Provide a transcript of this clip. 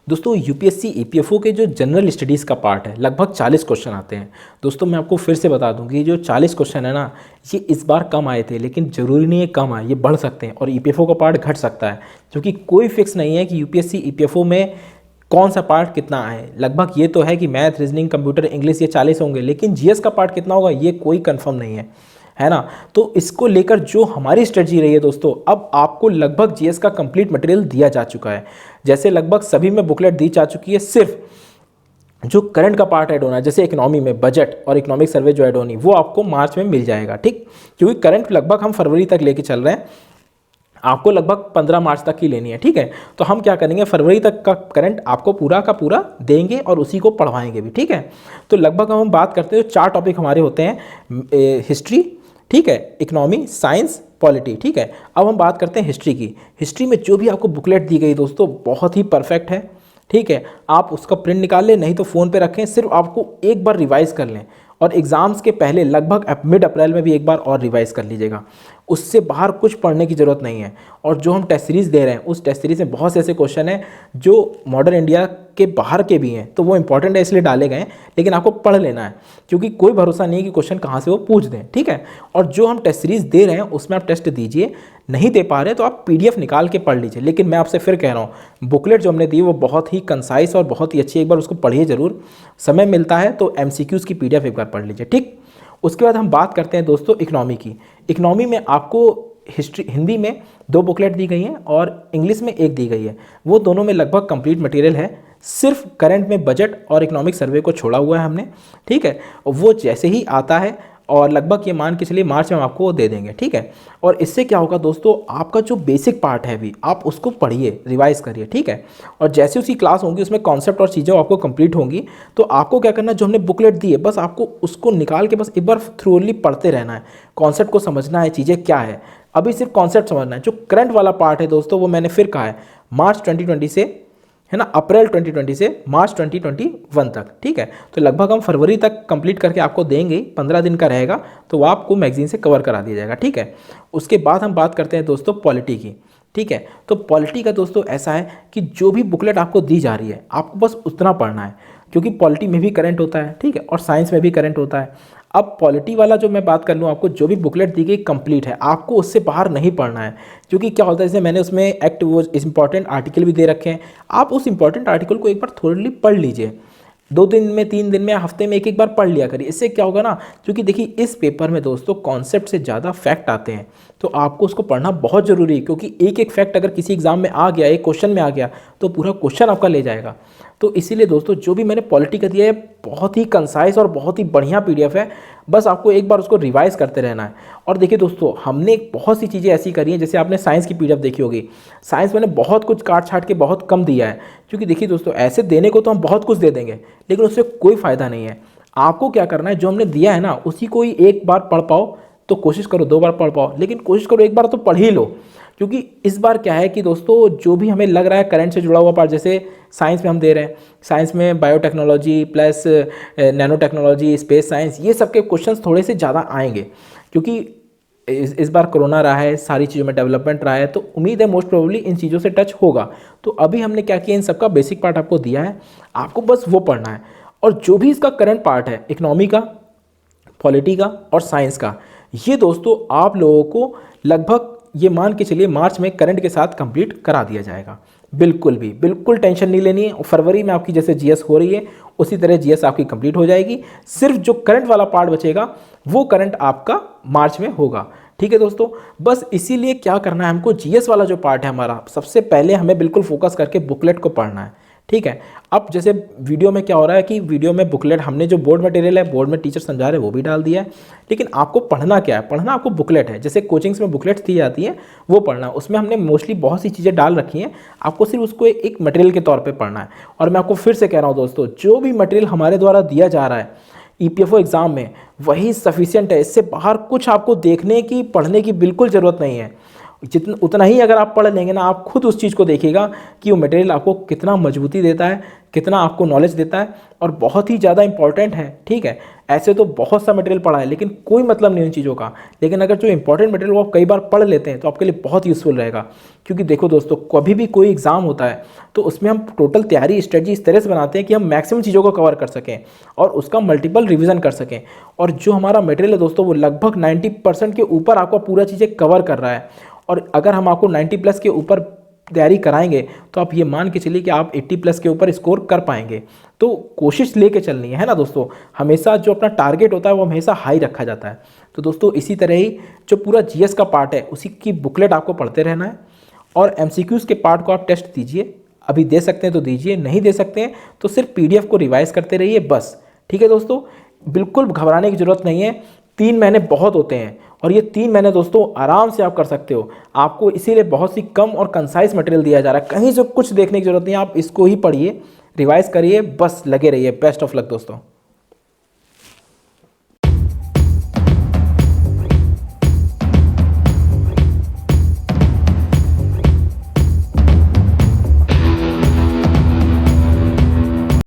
दोस्तों UPSC EPFO के जो जनरल स्टडीज़ का पार्ट है लगभग 40 क्वेश्चन आते हैं। दोस्तों मैं आपको फिर से बता दूं कि जो 40 क्वेश्चन है ना, ये इस बार कम आए थे, लेकिन ज़रूरी नहीं है कम आए, ये बढ़ सकते हैं और ईपीएफओ का पार्ट घट सकता है, क्योंकि कोई फिक्स नहीं है कि यूपीएससी ईपीएफओ में कौन सा पार्ट कितना आए। लगभग ये तो है कि मैथ, रीजनिंग, कंप्यूटर, इंग्लिश ये 40 होंगे, लेकिन जीएस का पार्ट कितना होगा ये कोई कंफर्म नहीं है ना। तो इसको लेकर जो हमारी स्ट्रेटजी रही है दोस्तों, अब आपको लगभग जीएस का कंप्लीट मटेरियल दिया जा चुका है। जैसे लगभग सभी में बुकलेट दी जा चुकी है, सिर्फ जो करंट का पार्ट ऐड होना है, जैसे इकोनॉमी में बजट और इकोनॉमिक सर्वे जो ऐड होनी, वो आपको मार्च में मिल जाएगा, ठीक। क्योंकि करंट लगभग हम फरवरी तक लेके चल रहे हैं, आपको लगभग 15 मार्च तक की लेनी है, ठीक है। तो हम क्या करेंगे, फरवरी तक का करंट आपको पूरा का पूरा देंगे और उसी को पढ़वाएंगे भी, ठीक है। तो लगभग हम बात करते हैं, 4 टॉपिक हमारे होते हैं, हिस्ट्री, ठीक है, इकोनॉमी, साइंस, पॉलिटी, ठीक है। अब हम बात करते हैं हिस्ट्री की। हिस्ट्री में जो भी आपको बुकलेट दी गई दोस्तों बहुत ही परफेक्ट है, ठीक है। आप उसका प्रिंट निकाल लें, नहीं तो फ़ोन पे रखें, सिर्फ आपको एक बार रिवाइज़ कर लें और एग्ज़ाम्स के पहले लगभग मिड अप्रैल में भी एक बार और रिवाइज़ कर लीजिएगा। उससे बाहर कुछ पढ़ने की ज़रूरत नहीं है। और जो हम टेस्ट सीरीज़ दे रहे हैं, उस टेस्ट सीरीज़ में बहुत से ऐसे क्वेश्चन हैं जो मॉडर्न इंडिया के बाहर के भी हैं, तो वो इंपॉर्टेंट है इसलिए डाले गए हैं, लेकिन आपको पढ़ लेना है, क्योंकि कोई भरोसा नहीं है कि क्वेश्चन कहाँ से वो पूछ दें, ठीक है। और जो हम टेस्ट सीरीज़ दे रहे हैं उसमें आप टेस्ट दीजिए, नहीं दे पा रहे तो आप पीडीएफ निकाल के पढ़ लीजिए। लेकिन मैं आपसे फिर कह रहा हूँ, बुकलेट जो हमने दी वो बहुत ही कंसाइज और बहुत ही अच्छी, एक बार उसको पढ़िए ज़रूर, समय मिलता है तो एमसीक्यूज़ की पीडीएफ एक बार पढ़ लीजिए, ठीक। उसके बाद हम बात करते हैं दोस्तों इकोनॉमी की। इकोनॉमी में आपको हिंदी में 2 बुकलेट दी गई हैं और इंग्लिश में 1 दी गई है। वो दोनों में लगभग कंप्लीट मटेरियल है, सिर्फ करंट में बजट और इकोनॉमिक सर्वे को छोड़ा हुआ है हमने, ठीक है। वो जैसे ही आता है और लगभग ये मान के चलिए मार्च में हम आपको वो दे देंगे, ठीक है। और इससे क्या होगा दोस्तों, आपका जो बेसिक पार्ट है भी आप उसको पढ़िए, रिवाइज करिए, ठीक है। और जैसे उसकी क्लास होंगी उसमें कॉन्सेप्ट और चीज़ें आपको कंप्लीट होंगी, तो आपको क्या करना है, जो हमने बुकलेट दी है बस आपको उसको निकाल के बस एक बार थ्रूली पढ़ते रहना है, कॉन्सेप्ट को समझना है, चीज़ें क्या है। अभी सिर्फ कॉन्सेप्ट समझना है। जो करंट वाला पार्ट है दोस्तों, वो मैंने फिर कहा है मार्च 2020 से, है ना, अप्रैल 2020 से मार्च 2021 तक, ठीक है। तो लगभग हम फरवरी तक कंप्लीट करके आपको देंगे, 15 दिन का रहेगा, तो वो आपको मैगजीन से कवर करा दिया जाएगा, ठीक है। उसके बाद हम बात करते हैं दोस्तों पॉलिटी की, ठीक है। तो पॉलिटी का दोस्तों ऐसा है कि जो भी बुकलेट आपको दी जा रही है आपको बस उतना पढ़ना है, क्योंकि पॉलिटी में भी करंट होता है, ठीक है, और साइंस में भी करंट होता है। अब पॉलिटी वाला जो मैं बात कर लूँ, आपको जो भी बुकलेट दी गई कंप्लीट है, आपको उससे बाहर नहीं पढ़ना है, क्योंकि क्या होता है, जैसे मैंने उसमें एक्ट वो इंपॉर्टेंट आर्टिकल भी दे रखे हैं, आप उस इंपॉर्टेंट आर्टिकल को एक बार थोड़ी पढ़ लीजिए, 2 दिन में, 3 दिन में, हफ्ते में एक बार पढ़ लिया करिए। इससे क्या होगा ना, क्योंकि देखिए इस पेपर में दोस्तों कॉन्सेप्ट से ज़्यादा फैक्ट आते हैं, तो आपको उसको पढ़ना बहुत ज़रूरी है, क्योंकि एक एक फैक्ट अगर किसी एग्जाम में आ गया, एक क्वेश्चन में आ गया, तो पूरा क्वेश्चन आपका ले जाएगा। तो इसीलिए दोस्तों जो भी मैंने पॉलिटी का दिया है बहुत ही कंसाइज और बहुत ही बढ़िया पीडीएफ है, बस आपको एक बार उसको रिवाइज करते रहना है। और देखिए दोस्तों, हमने बहुत सी चीज़ें ऐसी करी हैं, जैसे आपने साइंस की पीडीएफ देखी होगी, साइंस मैंने बहुत कुछ काट छाट के बहुत कम दिया है, क्योंकि देखिए दोस्तों ऐसे देने को तो हम बहुत कुछ दे देंगे, लेकिन उससे कोई फ़ायदा नहीं है। आपको क्या करना है, जो हमने दिया है ना उसी को ही एक बार पढ़ पाओ तो कोशिश करो 2 बार पढ़ पाओ, लेकिन कोशिश करो एक बार तो पढ़ ही लो। क्योंकि इस बार क्या है कि दोस्तों जो भी हमें लग रहा है करंट से जुड़ा हुआ पार्ट, जैसे साइंस में हम दे रहे हैं, साइंस में biotechnology plus nano technology, space science, ये सब के क्वेश्चंस थोड़े से ज़्यादा आएंगे, क्योंकि इस बार कोरोना रहा है, सारी चीज़ों में डेवलपमेंट रहा है, तो उम्मीद है मोस्ट प्रोबेबली इन चीज़ों से टच होगा। तो अभी हमने क्या किया, इन सबका बेसिक पार्ट आपको दिया है, आपको बस वो पढ़ना है। और जो भी इसका करंट पार्ट है, इकोनॉमी का, पॉलिटी का और साइंस का, ये दोस्तों आप लोगों को लगभग ये मान के चलिए मार्च में करंट के साथ कंप्लीट करा दिया जाएगा। बिल्कुल टेंशन नहीं लेनी है। फरवरी में आपकी जैसे जीएस हो रही है उसी तरह जीएस आपकी कंप्लीट हो जाएगी, सिर्फ जो करंट वाला पार्ट बचेगा वो करंट आपका मार्च में होगा, ठीक है दोस्तों। बस इसीलिए क्या करना है, हमको जीएस वाला जो पार्ट है हमारा, सबसे पहले हमें बिल्कुल फोकस करके बुकलेट को पढ़ना है, ठीक है। अब जैसे वीडियो में क्या हो रहा है कि वीडियो में बुकलेट, हमने जो बोर्ड मटेरियल है, बोर्ड में टीचर समझा रहे हैं वो भी डाल दिया है, लेकिन आपको पढ़ना क्या है, पढ़ना आपको बुकलेट है। जैसे कोचिंग्स में बुकलेट्स दी जाती है वो पढ़ना, उसमें हमने मोस्टली बहुत सी चीज़ें डाल रखी हैं, आपको सिर्फ उसको एक मटेरियल के तौर पर पढ़ना है। और मैं आपको फिर से कह रहा हूँ दोस्तों, जो भी मटेरियल हमारे द्वारा दिया जा रहा है ईपीएफओ एग्ज़ाम में, वही सफिशिएंट है, इससे बाहर कुछ आपको देखने की, पढ़ने की बिल्कुल ज़रूरत नहीं है। जितना उतना ही अगर आप पढ़ लेंगे ना, आप खुद उस चीज़ को देखिएगा कि वो मटेरियल आपको कितना मजबूती देता है, कितना आपको नॉलेज देता है और बहुत ही ज़्यादा इंपॉर्टेंट है। ठीक है, ऐसे तो बहुत सा मटेरियल पढ़ा है लेकिन कोई मतलब नहीं उन चीज़ों का, लेकिन अगर जो इंपॉर्टेंट मटेरियल वो आप कई बार पढ़ लेते हैं तो आपके लिए बहुत यूज़फुल रहेगा। क्योंकि देखो दोस्तों, कभी भी कोई एग्ज़ाम होता है तो उसमें हम टोटल तैयारी स्ट्रेटजी इस तरह से बनाते हैं कि हम मैक्सिमम चीज़ों को कवर कर सकें और उसका मल्टीपल रिवीजन कर सकें। और जो हमारा मटेरियल है दोस्तों, वो लगभग 90% के ऊपर आपको पूरा चीज़ें कवर कर रहा है। और अगर हम आपको 90+ के ऊपर तैयारी कराएंगे तो आप ये मान के चलिए कि आप 80+ के ऊपर स्कोर कर पाएंगे। तो कोशिश लेके चलनी है ना दोस्तों, हमेशा जो अपना टारगेट होता है वो हमेशा हाई रखा जाता है। तो दोस्तों इसी तरह ही जो पूरा जीएस का पार्ट है उसी की बुकलेट आपको पढ़ते रहना है और एमसीक्यूज़ के पार्ट को आप टेस्ट दीजिए। अभी दे सकते हैं तो दीजिए, नहीं दे सकते हैं तो सिर्फ पीडीएफ को रिवाइज करते रहिए बस। ठीक है दोस्तों, बिल्कुल घबराने की ज़रूरत नहीं है। 3 महीने बहुत होते हैं और ये 3 महीने दोस्तों आराम से आप कर सकते हो। आपको इसीलिए बहुत सी कम और कंसाइज मटेरियल दिया जा रहा है, कहीं से कुछ देखने की ज़रूरत नहीं है। आप इसको ही पढ़िए, रिवाइज करिए, बस लगे रहिए। बेस्ट ऑफ लक दोस्तों।